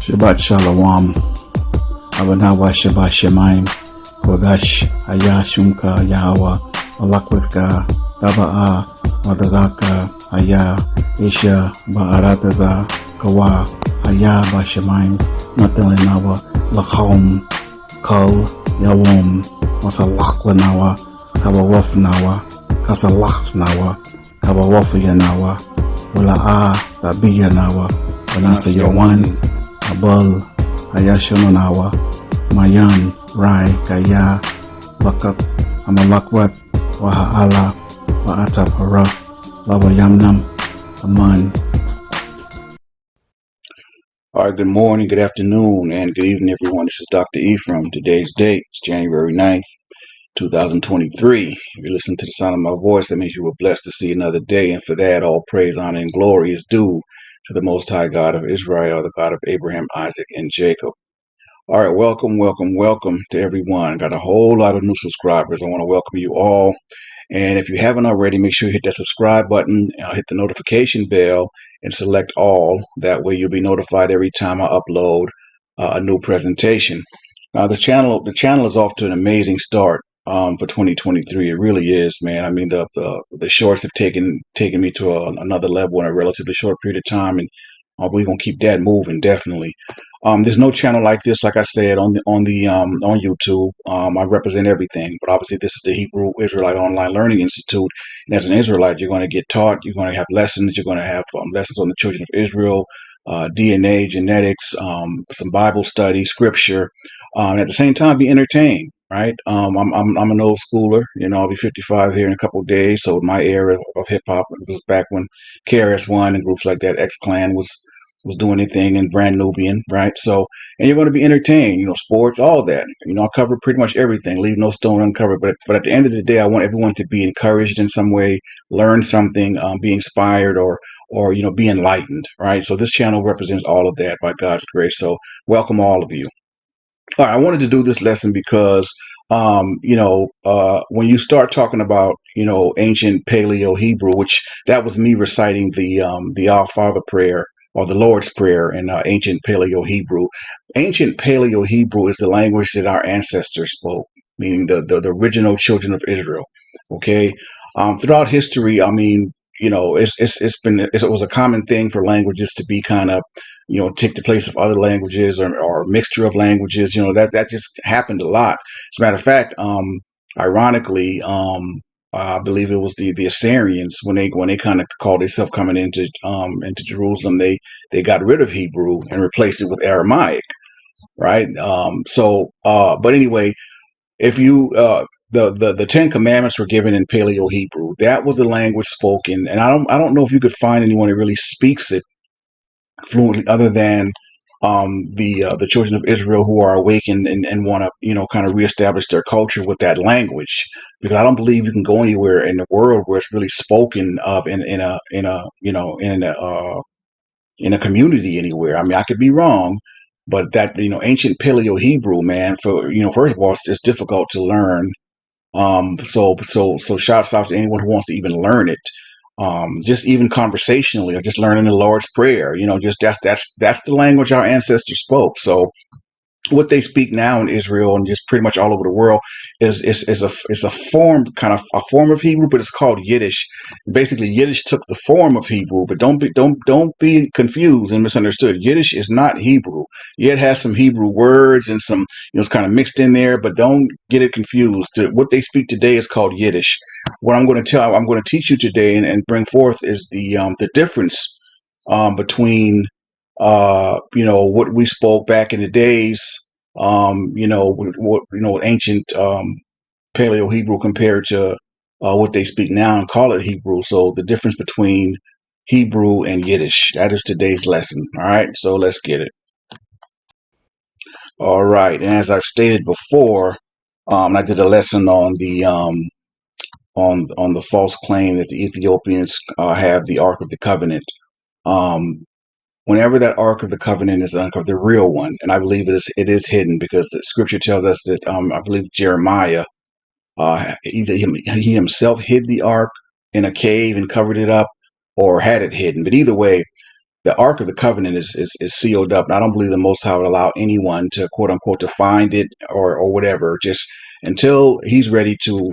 Shabbat Shalom, Abanawa Shabbat Shemaim, Kodash, Aya Shumka, Yahweh, Malakwithka, Taba'a, Wadazaka, Aya, Isha, Ba'arataza, Kawa, Aya Bashemaim, Natalinawa, Lachom, Kal, Yawom, Masalachlanawa, Kabawafnawa, Kasalachnawa, Kabawafyanawa, Wala'a, Tabiyanawa, Vanasa Yawan, Abal, Ayashonanawa, Mayan, Rai, Kaya, Lakak, Amalakwat, Waha'ala, Wa'atap Haraf, Lawayamnam, Aman. All right, good morning, good afternoon, and good evening, everyone. This is Dr. Ephraim. Today's date is January 9th, 2023. If you listen to the sound of my voice, that means you were blessed to see another day, and for that, all praise, honor, and glory is due to the Most High God of Israel, the God of Abraham, Isaac, and Jacob. All right, welcome to everyone. Got a whole lot of new subscribers. I want to welcome you all. And if you haven't already, make sure you hit that subscribe button, hit the notification bell, and select all. That way you'll be notified every time I upload a new presentation. The channel is off to an amazing start for 2023. It really is, man. I mean, the shorts have taken me to another level in a relatively short period of time, and we're gonna keep that moving definitely. There's no channel like this, like I said, on YouTube. I represent everything, but obviously this is the Hebrew Israelite Online Learning Institute. And as an Israelite, you're going to get taught. You're going to have lessons. You're going to have lessons on the children of Israel, DNA, genetics, some Bible study, scripture, and at the same time be entertained. Right? I'm an old schooler. You know, I'll be 55 here in a couple of days. So my era of hip hop was back when KRS-One and groups like that, X Clan was doing anything in Brand Nubian, right? So, and you're going to be entertained, you know, sports, all that. You know, I cover pretty much everything, leave no stone uncovered. But at the end of the day, I want everyone to be encouraged in some way, learn something, be inspired, or you know, be enlightened, right? So this channel represents all of that by God's grace. So welcome all of you. All right, I wanted to do this lesson because, when you start talking about, you know, ancient Paleo Hebrew, which that was me reciting the Our Father prayer or the Lord's Prayer in ancient Paleo Hebrew. Ancient Paleo Hebrew is the language that our ancestors spoke, meaning the original children of Israel. Okay, throughout history, I mean, you know, it was a common thing for languages to be kind of, you know, take the place of other languages or a mixture of languages. You know, that just happened a lot. As a matter of fact, ironically, I believe it was the Assyrians when they kind of called themselves coming into Jerusalem, they got rid of Hebrew and replaced it with Aramaic, right? But anyway, if you the Ten Commandments were given in Paleo Hebrew. That was the language spoken, and I don't know if you could find anyone that really speaks it fluently other than the children of Israel who are awakened and want to, you know, kind of reestablish their culture with that language, because I don't believe you can go anywhere in the world where it's really spoken of in a community anywhere. I mean, I could be wrong, but that, you know, ancient Paleo Hebrew, man, for, you know, first of all, it's difficult to learn. So shouts out to anyone who wants to even learn it. Just even conversationally, or just learning the Lord's Prayer, you know, just that's the language our ancestors spoke. So what they speak now in Israel and just pretty much all over the world is a form, kind of a form of Hebrew, but it's called Yiddish. Basically, Yiddish took the form of Hebrew, but don't be confused and misunderstood. Yiddish is not Hebrew. Yeah, it has some Hebrew words and some, you know, it's kind of mixed in there, but don't get it confused. What they speak today is called Yiddish. What I'm going to teach you today and bring forth is the difference between what we spoke back in the days, with ancient Paleo Hebrew compared to what they speak now and call it Hebrew. So the difference between Hebrew and Yiddish. That is today's lesson. All right, so let's get it. All right, and as I've stated before, I did a lesson on the on the false claim that the Ethiopians have the Ark of the Covenant. Whenever that Ark of the Covenant is uncovered, the real one, and I believe it is hidden, because the Scripture tells us that I believe Jeremiah, either he himself hid the Ark in a cave and covered it up, or had it hidden. But either way, the Ark of the Covenant is sealed up. And I don't believe the Most High would allow anyone to quote unquote to find it or whatever. Just until He's ready to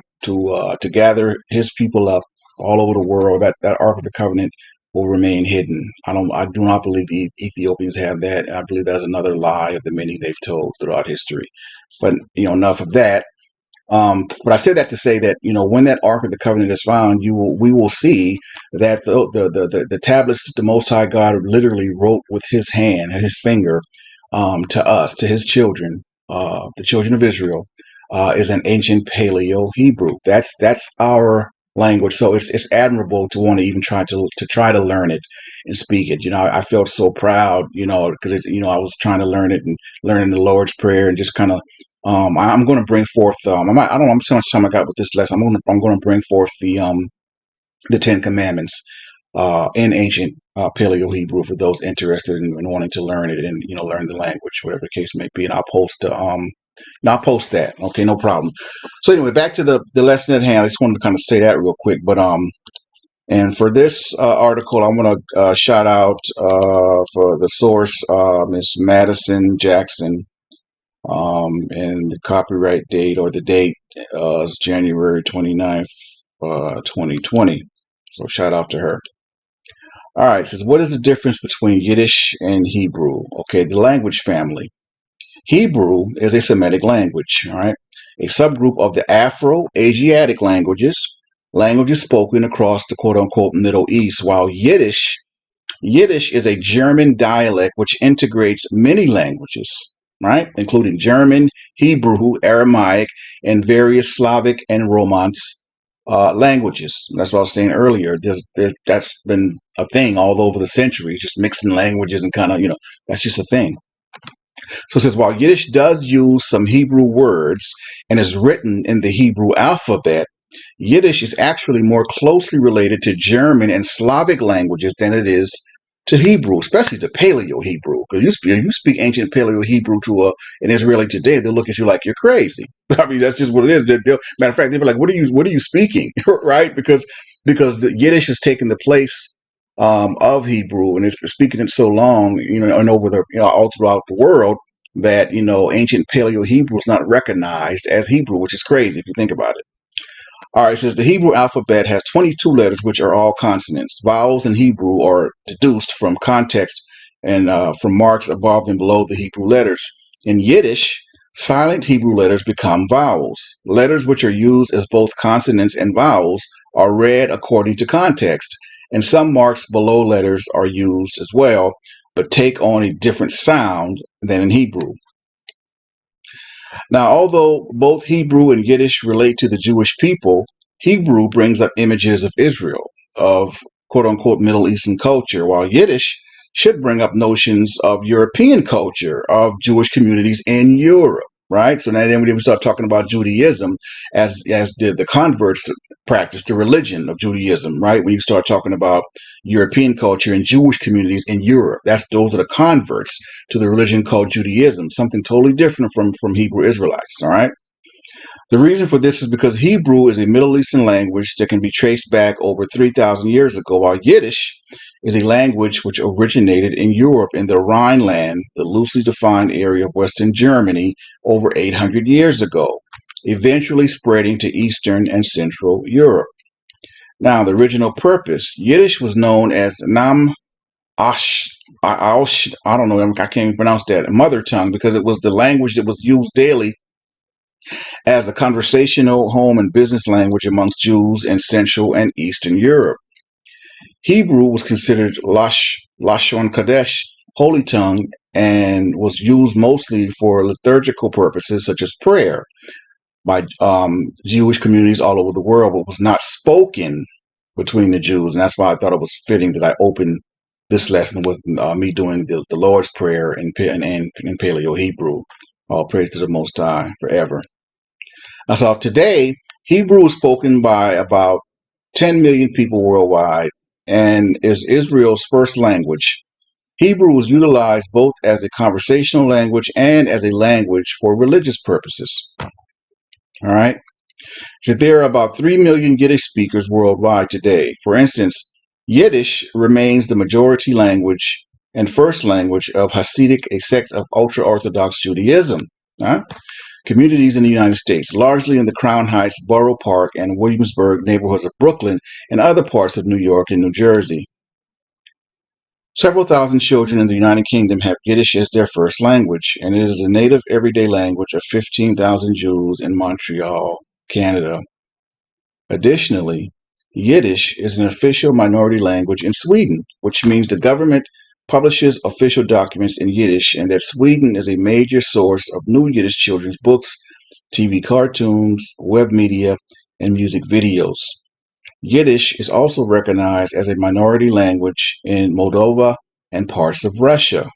gather His people up all over the world. That Ark of the Covenant will remain hidden. I do not believe the Ethiopians have that. And I believe that's another lie of the many they've told throughout history. But enough of that. But I said that to say that when that Ark of the Covenant is found, we will see that the tablets that the Most High God literally wrote with His hand and His finger to us, to His children, the children of Israel, is an ancient Paleo Hebrew. That's our language. So it's admirable to want to even try to learn it and speak it. I felt so proud, because I was trying to learn it and learning the Lord's Prayer and just kind of. I'm going to bring forth. I don't know how much time I got with this lesson. I'm going to bring forth the Ten Commandments in ancient Paleo Hebrew for those interested in wanting to learn it and learn the language, whatever the case may be. And I'll post that. Okay, no problem. So anyway, back to the lesson at hand. I just wanted to kind of say that real quick. But and for this article, I want to shout out for the source, Miss Madison Jackson. And the copyright date or the date is January 29th, 2020. So shout out to her. All right, it says, what is the difference between Yiddish and Hebrew? Okay, the language family. Hebrew is a Semitic language, all right? A subgroup of the Afro-Asiatic languages spoken across the quote-unquote Middle East, while Yiddish is a German dialect which integrates many languages, right, including German, Hebrew, Aramaic, and various Slavic and Romance languages. That's what I was saying earlier. That's been a thing all over the centuries, just mixing languages and kind of, that's just a thing. So it says, while Yiddish does use some Hebrew words and is written in the Hebrew alphabet, Yiddish is actually more closely related to German and Slavic languages than it is to Hebrew, especially to Paleo Hebrew. Because you speak ancient Paleo Hebrew to an Israeli today, they'll look at you like you're crazy. I mean, that's just what it is. Matter of fact, they'll be like, "What are you speaking?" Right? Because the Yiddish has taken the place of Hebrew and it's speaking it so long, and over all throughout the world that ancient Paleo Hebrew is not recognized as Hebrew, which is crazy if you think about it. All right, it says the Hebrew alphabet has 22 letters, which are all consonants. Vowels in Hebrew are deduced from context and from marks above and below the Hebrew letters. In Yiddish, silent Hebrew letters become vowels. Letters which are used as both consonants and vowels are read according to context, and some marks below letters are used as well, but take on a different sound than in Hebrew. Now, although both Hebrew and Yiddish relate to the Jewish people, Hebrew brings up images of Israel, of quote-unquote Middle Eastern culture, while Yiddish should bring up notions of European culture, of Jewish communities in Europe, right? So now then we start talking about Judaism as the converts practice the religion of Judaism, right? When you start talking about European culture and Jewish communities in Europe, those are the converts to the religion called Judaism, something totally different from Hebrew Israelites, all right? The reason for this is because Hebrew is a Middle Eastern language that can be traced back over 3,000 years ago, while Yiddish is a language which originated in Europe in the Rhineland, the loosely defined area of Western Germany, over 800 years ago, eventually spreading to Eastern and Central Europe. Now, the original purpose. Yiddish was known as Nam Ash, I don't know, I can't even pronounce that, mother tongue, because it was the language that was used daily as a conversational home and business language amongst Jews in Central and Eastern Europe. Hebrew was considered Lashon Kodesh, holy tongue, and was used mostly for liturgical purposes such as prayer by Jewish communities all over the world, but was not spoken between the Jews. And that's why I thought it was fitting that I opened this lesson with me doing the Lord's Prayer in Paleo Hebrew. All praise to the Most High forever. Now, so today, Hebrew is spoken by about 10 million people worldwide and is Israel's first language. Hebrew was utilized both as a conversational language and as a language for religious purposes. All right. So there are about 3 million Yiddish speakers worldwide today. For instance, Yiddish remains the majority language and first language of Hasidic, a sect of ultra-Orthodox Judaism. Huh? Communities in the United States, largely in the Crown Heights, Borough Park, and Williamsburg neighborhoods of Brooklyn and other parts of New York and New Jersey. Several thousand children in the United Kingdom have Yiddish as their first language, and it is a native everyday language of 15,000 Jews in Montreal, Canada. Additionally, Yiddish is an official minority language in Sweden, which means the government publishes official documents in Yiddish and that Sweden is a major source of new Yiddish children's books, TV cartoons, web media, and music videos. Yiddish is also recognized as a minority language in Moldova and parts of Russia.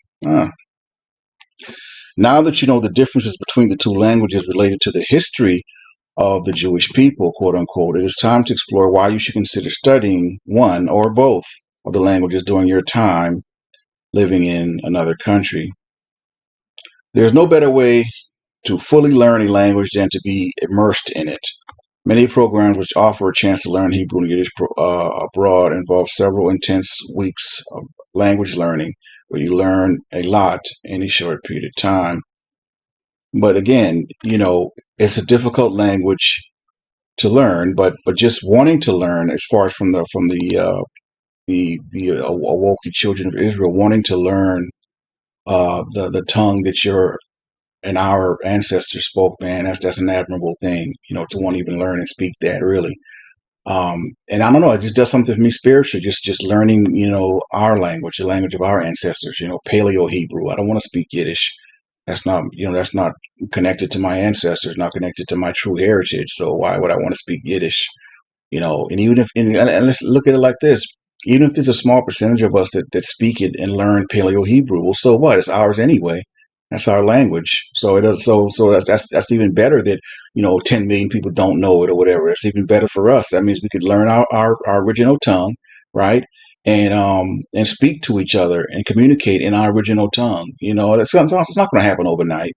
Now that you know the differences between the two languages related to the history of the Jewish people, quote unquote, it is time to explore why you should consider studying one or both of the languages during your time living in another country. There's no better way to fully learn a language than to be immersed in it. Many programs which offer a chance to learn Hebrew and Yiddish abroad involve several intense weeks of language learning where you learn a lot in a short period of time. But again, it's a difficult language to learn, but just wanting to learn, as far as from the awoke children of Israel wanting to learn the tongue that our ancestors spoke, man, that's an admirable thing, to want to even learn and speak that, really. And I don't know, it just does something for me spiritually, just learning, our language, the language of our ancestors, Paleo Hebrew. I don't want to speak Yiddish. That's not connected to my ancestors, not connected to my true heritage. So why would I want to speak Yiddish? And even if, and let's look at it like this, even if there's a small percentage of us that speak it and learn Paleo Hebrew, well, so what? It's ours anyway. That's our language. So it is, so that's even better that 10 million people don't know it or whatever. That's even better for us. That means we could learn our original tongue, right? And speak to each other and communicate in our original tongue. It's not going to happen overnight.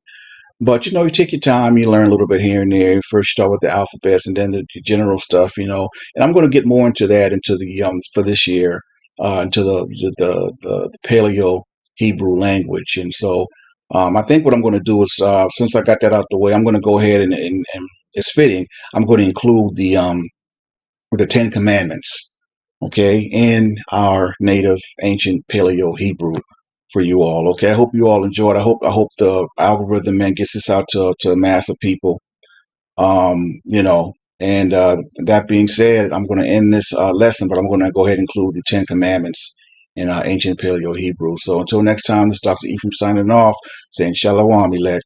But you take your time, you learn a little bit here and there. First start with the alphabets and then the general stuff, And I'm going to get more into that into the for this year, into the Paleo Hebrew language. And so I think what I'm going to do is, since I got that out the way, I'm going to go ahead and it's fitting. I'm going to include the Ten Commandments, okay, in our native ancient Paleo Hebrew for you all. Okay, I hope you all enjoyed. I hope the algorithm, man, gets this out to a mass of people. And that being said, I'm going to end this lesson, but I'm going to go ahead and include the Ten Commandments in ancient Paleo Hebrew. So until next time, this is Dr. Ephraim signing off, saying Shalom, elect.